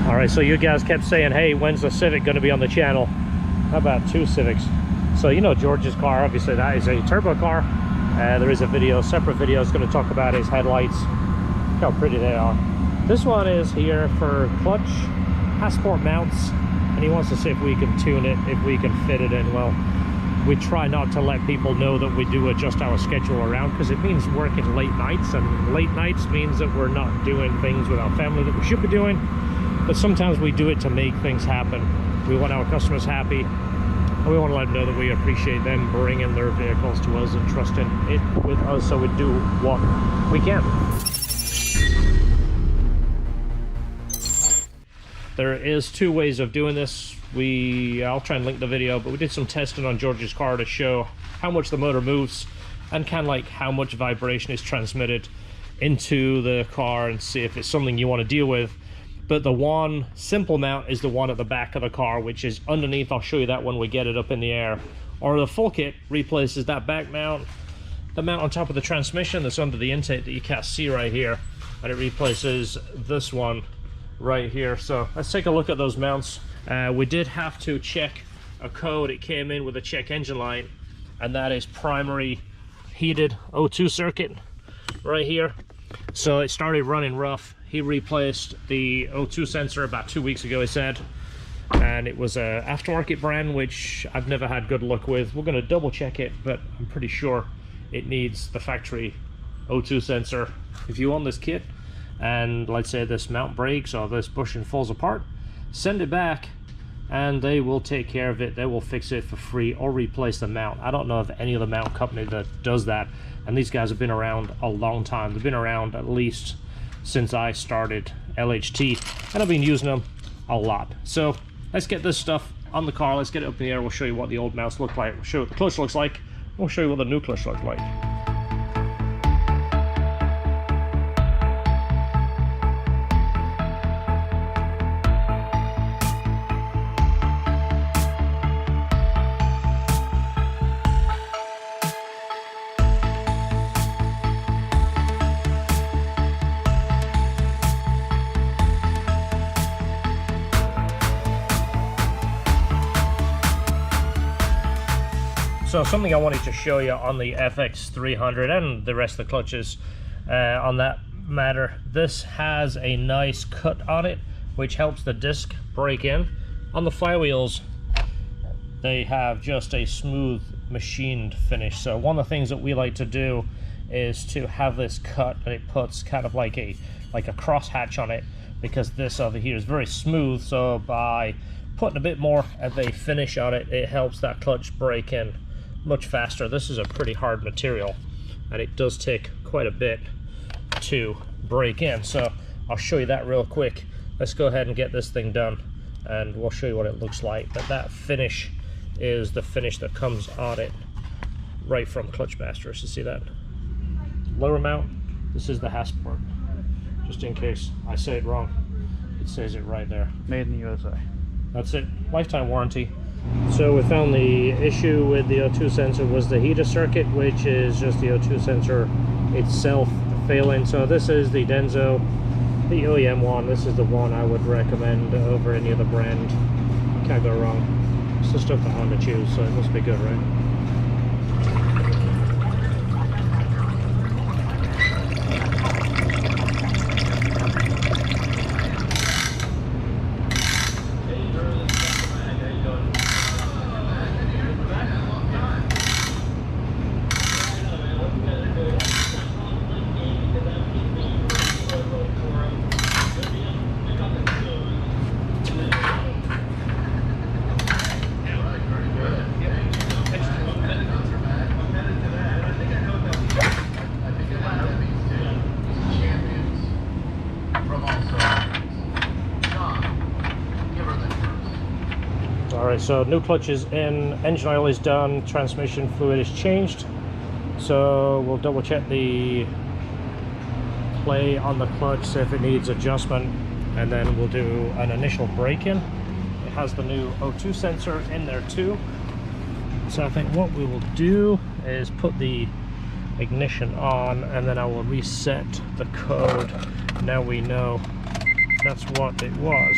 All right, so you guys kept saying, hey, when's the Civic going to be on the channel? How about 2 Civics? So you know George's car, obviously that is a turbo car. There is a video, separate video, is going to talk about his headlights. Look how pretty they are. This one is here for Clutch Hasport Mounts, and he wants to see if we can tune it, if we can fit it in. Well, we try not to let people know that we do adjust our schedule around, because it means working late nights, and late nights means that we're not doing things with our family that we should be doing. But sometimes we do it to make things happen. We want our customers happy, and we want to let them know that we appreciate them bringing their vehicles to us and trusting it with us, so we do what we can. There is 2 ways of doing this. I'll try and link the video, but we did some testing on George's car to show how much the motor moves and kind of like how much vibration is transmitted into the car, and see if it's something you want to deal with. But the one simple mount is the one at the back of the car, which is underneath. I'll show you that when we get it up in the air. Or the full kit replaces that back mount, the mount on top of the transmission that's under the intake that you can't see right here, and it replaces this one right here. So let's take a look at those mounts. We did have to check a code. It came in with a check engine light, and that is primary heated O2 circuit right here. So it started running rough. He replaced the O2 sensor about 2 weeks ago, he said, and it was a aftermarket brand, which I've never had good luck with. We're going to double check it, but I'm pretty sure it needs the factory O2 sensor. If you own this kit and let's say this mount breaks or this bushing falls apart, send it back and they will take care of it. They will fix it for free or replace the mount. I don't know of any other mount company that does that, and these guys have been around a long time. They've been around at least since I started LHT, and I've been using them a lot. So let's get this stuff on the car, let's get it up in the air. We'll show you what the old mounts look like, we'll show you what the clutch looks like, we'll show you what the new clutch looks like. So something I wanted to show you on the FX300 and the rest of the clutches on that matter, this has a nice cut on it which helps the disc break in. On the flywheels they have just a smooth machined finish. So one of the things that we like to do is to have this cut, and it puts kind of like a cross hatch on it, because this over here is very smooth. So by putting a bit more of a finish on it, it helps that clutch break in much faster. This is a pretty hard material and it does take quite a bit to break in, so I'll show you that real quick. Let's go ahead and get this thing done and we'll show you what it looks like. But that finish is the finish that comes on it right from Clutch Masters. You see that lower mount? This is the Hasport, just in case I say it wrong. It says it right there, made in the USA. That's it, lifetime warranty. So we found the issue with the O2 sensor was the heater circuit, which is just the O2 sensor itself failing. So this is the Denso, the OEM one. This is the one I would recommend over any other brand. Can't go wrong. It's the stuff that Honda choose, so it must be good, right? Alright, so new clutch is in, engine oil is done, transmission fluid is changed. So we'll double check the play on the clutch, see if it needs adjustment, and then we'll do an initial break-in. It has the new O2 sensor in there too. So I think what we will do is put the ignition on, and then I will reset the code. Now we know that's what it was.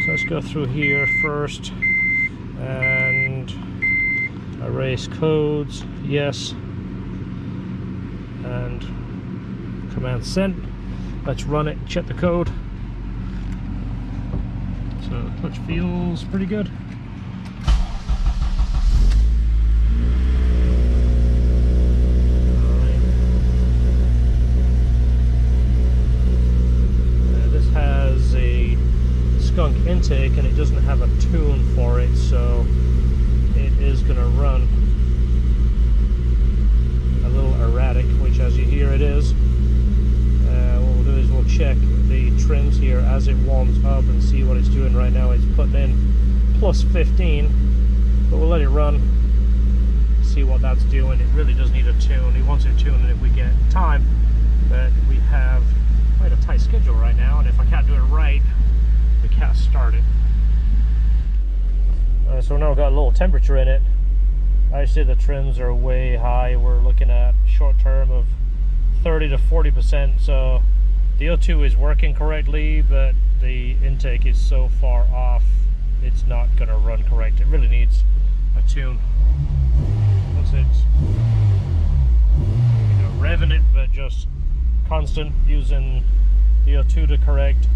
So let's go through here first and erase codes, yes, and command send. Let's run it, check the code. So the clutch feels pretty good. This has a skunk intake and it doesn't have a tune for it, so it is going to run a little erratic, which as you hear it is. What we'll do is we'll check the trims here as it warms up and see what it's doing. Right now it's putting in plus 15, but we'll let it run, see what that's doing. It really does need a tune. He wants it tuning if we get time, but we have quite a tight schedule right now, and if I can't do it right, we can't start it. So now we've got a little temperature in it. I see the trims are way high. We're looking at short term of 30 to 40%, so the O2 is working correctly, but the intake is so far off it's not going to run correct. It really needs a tune. Once it's, you know, revving it, but just constant, using the O2 to correct.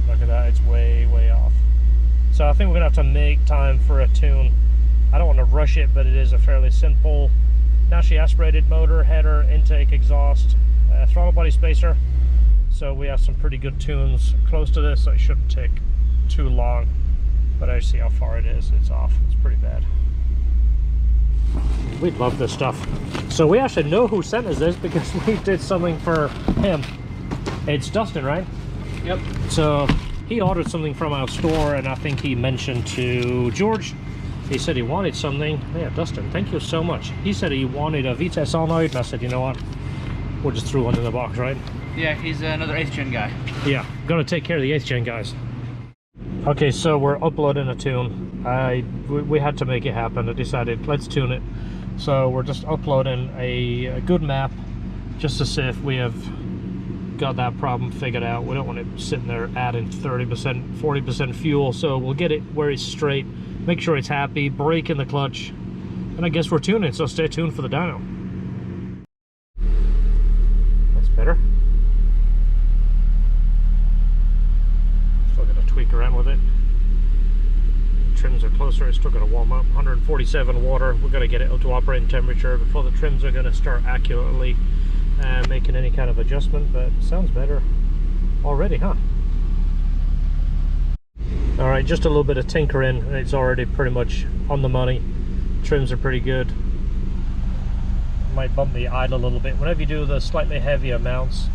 Look at that, it's way off. So I think we're gonna have to make time for a tune. I don't want to rush it, but it is a fairly simple, naturally aspirated motor, header, intake, exhaust, throttle body spacer. So we have some pretty good tunes close to this, so it shouldn't take too long. But I see how far it is. It's off. It's pretty bad. We love this stuff. So we actually know who sent us this because we did something for him. It's Dustin, right? Yep. So he ordered something from our store, and I think he mentioned to George, he said he wanted something. Yeah, Dustin, thank you so much. He said he wanted a VTEC solenoid, and I said, you know what, we'll just throw one in the box, right? Yeah, he's another 8th gen guy. Yeah, gonna take care of the 8th gen guys. Okay, so we're uploading a tune. We had to make it happen. I decided, let's tune it. So we're just uploading a good map just to see if we have got that problem figured out. We don't want it sitting there adding 30%, 40% fuel, so we'll get it where it's straight, make sure it's happy, brake in the clutch, and I guess we're tuning, so stay tuned for the dyno. That's better. Still gonna tweak around with it. Trims are closer, it's still gonna warm up. 147 water, we're gonna get it up to operating temperature before the trims are gonna start accurately making any kind of adjustment, but it sounds better already, huh? All right, just a little bit of tinkering and it's already pretty much on the money. Trims are pretty good. Might bump the idle a little bit. Whenever you do the slightly heavier mounts,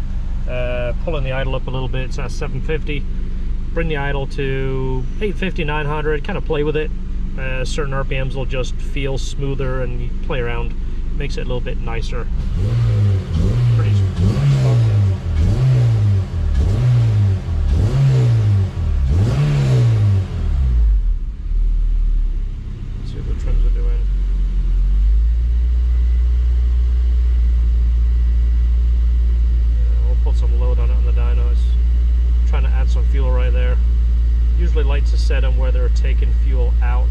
pulling the idle up a little bit, it's at 750. Bring the idle to 850, 900, kind of play with it. Certain RPMs will just feel smoother, and you play around, makes it a little bit nicer. Pretty responsive. Let's see what the trims are doing. We'll put some load on it on the dyno. It's trying to add some fuel right there. Usually like to set them where they're taking fuel out,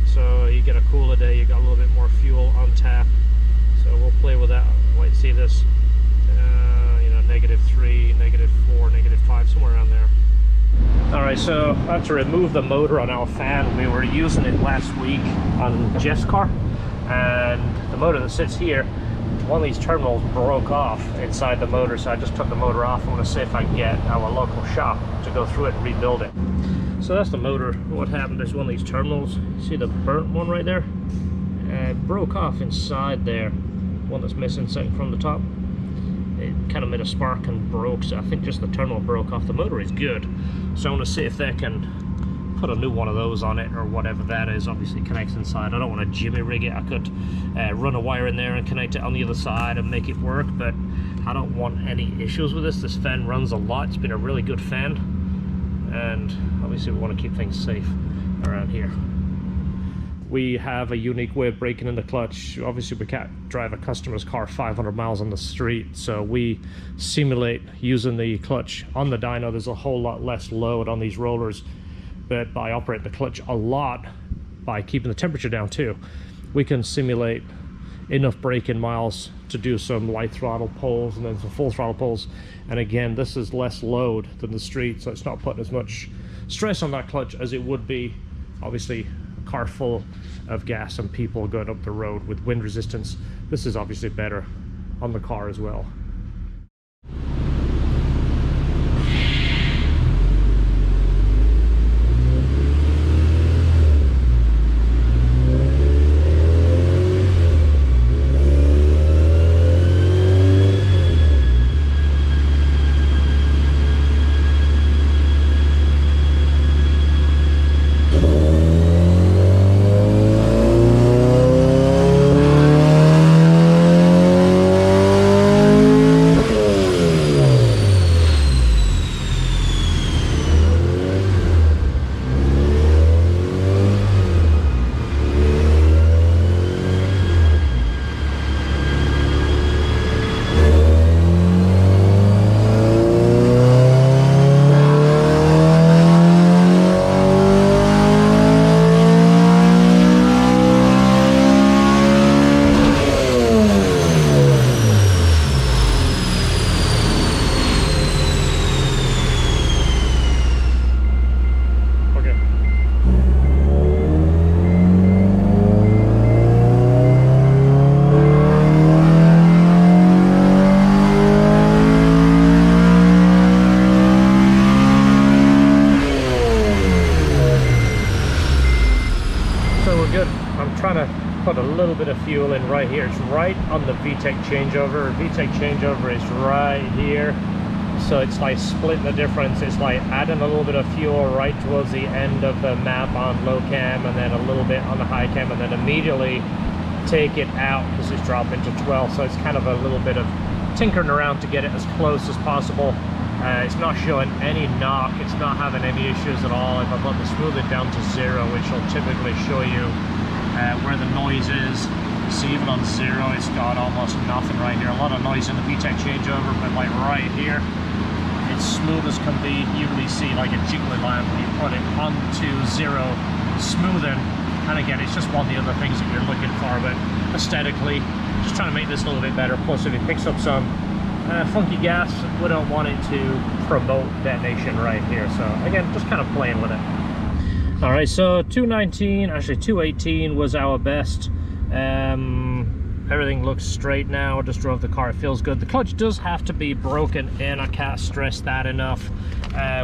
so you get a cooler day, you got a little bit more fuel on tap. So we'll play with that. Wait to see this, you know, -3, -4, -5, somewhere around there. All right, so I have to remove the motor on our fan. We were using it last week on Jeff's car, and the motor that sits here, one of these terminals broke off inside the motor, so I just took the motor off. I want to see if I can get our local shop to go through it and rebuild it. So that's the motor. What happened is one of these terminals, see the burnt one right there? It broke off inside there. One that's missing second from the top. It kind of made a spark and broke, so I think just the terminal broke off. The motor is good, so I want to see if they can put a new one of those on it, or whatever that is. Obviously it connects inside. I don't want to jimmy rig it. I could run a wire in there and connect it on the other side and make it work, but I don't want any issues with this. This fan runs a lot. It's been a really good fan, and obviously we want to keep things safe around here. We have a unique way of breaking in the clutch. Obviously, we can't drive a customer's car 500 miles on the street, so we simulate using the clutch on the dyno. There's a whole lot less load on these rollers, but by operating the clutch a lot, by keeping the temperature down too, we can simulate enough braking miles to do some light throttle pulls and then some full throttle pulls. And again, this is less load than the street, so it's not putting as much stress on that clutch as it would be, obviously, a car full of gas and people going up the road with wind resistance. This is obviously better on the car as well. Put a little bit of fuel in right here. It's right on the VTEC changeover. VTEC changeover is right here, so it's like splitting the difference. It's like adding a little bit of fuel right towards the end of the map on low cam, and then a little bit on the high cam, and then immediately take it out because it's dropping to 12. So it's kind of a little bit of tinkering around to get it as close as possible. It's not showing any knock. It's not having any issues at all. If I put the smoothing down to 0, which will typically show you where the noise is. See, even on 0, it's got almost nothing right here. A lot of noise in the VTEC changeover, but like right here, it's smooth as can be. You really see like a jiggly line when you put it onto 0 smoothing. And again, it's just one of the other things that you're looking for, but aesthetically, just trying to make this a little bit better. Plus, if it picks up some funky gas, we don't want it to promote detonation right here. So again, just kind of playing with it. All right, so 219, actually 218 was our best. Everything looks straight now. Just drove the car, it feels good. The clutch does have to be broken in. I can't stress that enough.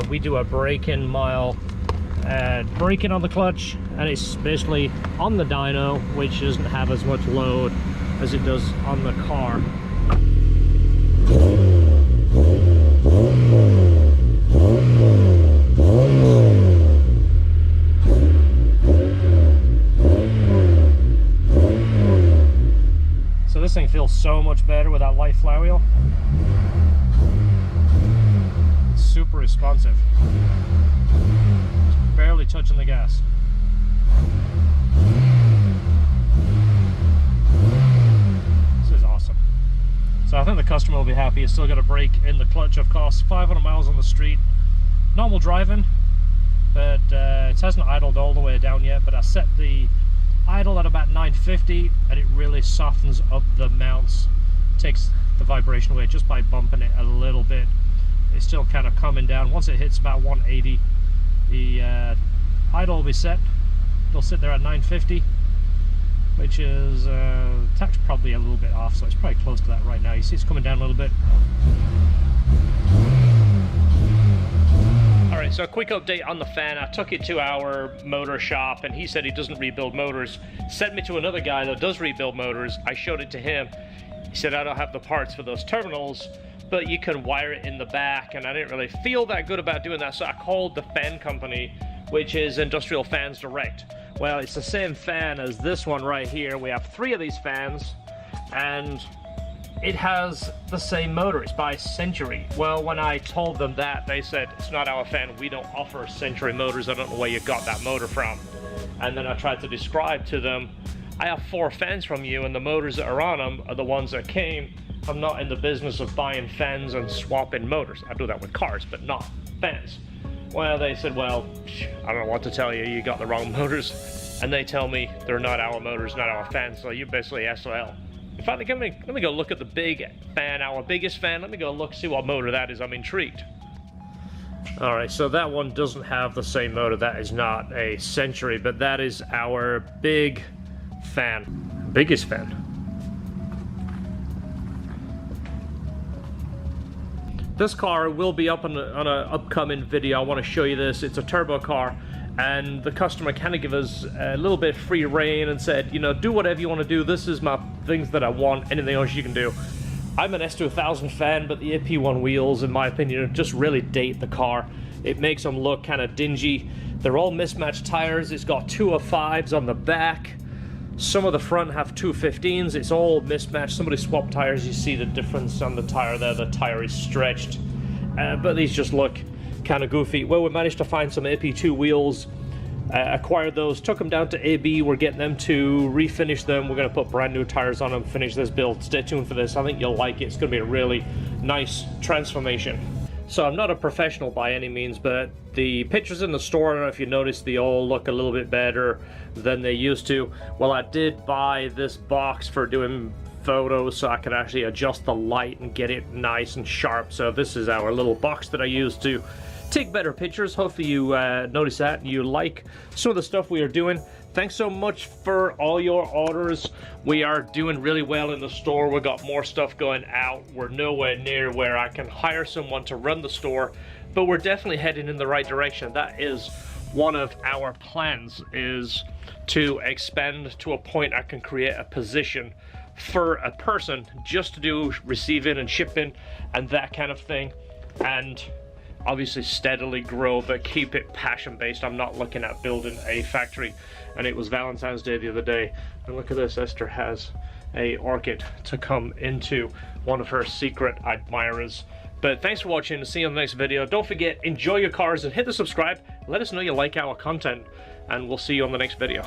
We do a break-in mile braking on the clutch, and it's basically on the dyno, which doesn't have as much load as it does on the car. So this thing feels so much better with that light flywheel. It's super responsive. Just barely touching the gas. This is awesome. So I think the customer will be happy. It's still got a brake in the clutch, of course. 500 miles on the street. Normal driving, but it hasn't idled all the way down yet, but I set the idle at about 950 and it really softens up the mounts, takes the vibration away just by bumping it a little bit. It's still kind of coming down. Once it hits about 180, the idle will be set. It'll sit there at 950, which is tax probably a little bit off, so it's probably close to that right now. You see it's coming down a little bit. Alright, so a quick update on the fan. I took it to our motor shop and he said he doesn't rebuild motors. Sent me to another guy that does rebuild motors. I showed it to him. He said, I don't have the parts for those terminals, but you can wire it in the back, and I didn't really feel that good about doing that, so I called the fan company, which is Industrial Fans Direct. Well, it's the same fan as this one right here. We have 3 of these fans, and it has the same motor. It's by Century. Well, when I told them that, they said, it's not our fan. We don't offer Century motors. I don't know where you got that motor from. and then I tried to describe to them, I have 4 fans from you, and the motors that are on them are the ones that came. I'm not in the business of buying fans and swapping motors. I do that with cars, but not fans. Well, they said, well, I don't know what to tell you, you got the wrong motors. And they tell me they're not our motors, not our fans, so you're basically SOL. In fact, let me go look at the big fan, our biggest fan. Let me go look, see what motor that is. I'm intrigued. All right, so that one doesn't have the same motor. That is not a Century, but that is our big fan, biggest fan. This car will be up on an upcoming video. I want to show you this. It's a turbo car, and the customer kind of gave us a little bit free rein and said, you know, do whatever you want to do. This is my things that I want. Anything else you can do. I'm an S2000 fan, but the AP1 wheels, in my opinion, just really date the car. It makes them look kind of dingy. They're all mismatched tires. It's got 205s on the back. Some of the front have 215s. It's all mismatched. Somebody swapped tires. You see the difference on the tire there. The tire is stretched. But these just look kind of goofy. Well, we managed to find some AP2 wheels. Acquired those, took them down to AB. We're getting them to refinish them. We're going to put brand new tires on them, finish this build. Stay tuned for this. I think you'll like it. It's going to be a really nice transformation. So I'm not a professional by any means, but the pictures in the store, I don't know if you noticed, they all look a little bit better than they used to. Well, I did buy this box for doing photos so I could actually adjust the light and get it nice and sharp. So this is our little box that I use to take better pictures. Hopefully you notice that and you like some of the stuff we are doing. Thanks so much for all your orders. We are doing really well in the store. We got more stuff going out. We're nowhere near where I can hire someone to run the store, but we're definitely heading in the right direction. That is one of our plans, is to expand to a point I can create a position for a person just to do receiving and shipping and that kind of thing, and obviously steadily grow, but keep it passion based. I'm not looking at building a factory. And it was Valentine's Day the other day, and look at this, Esther has a orchid to come into one of her secret admirers. But thanks for watching, see you on the next video. Don't forget, enjoy your cars and hit the subscribe. Let us know you like our content, and we'll see you on the next video.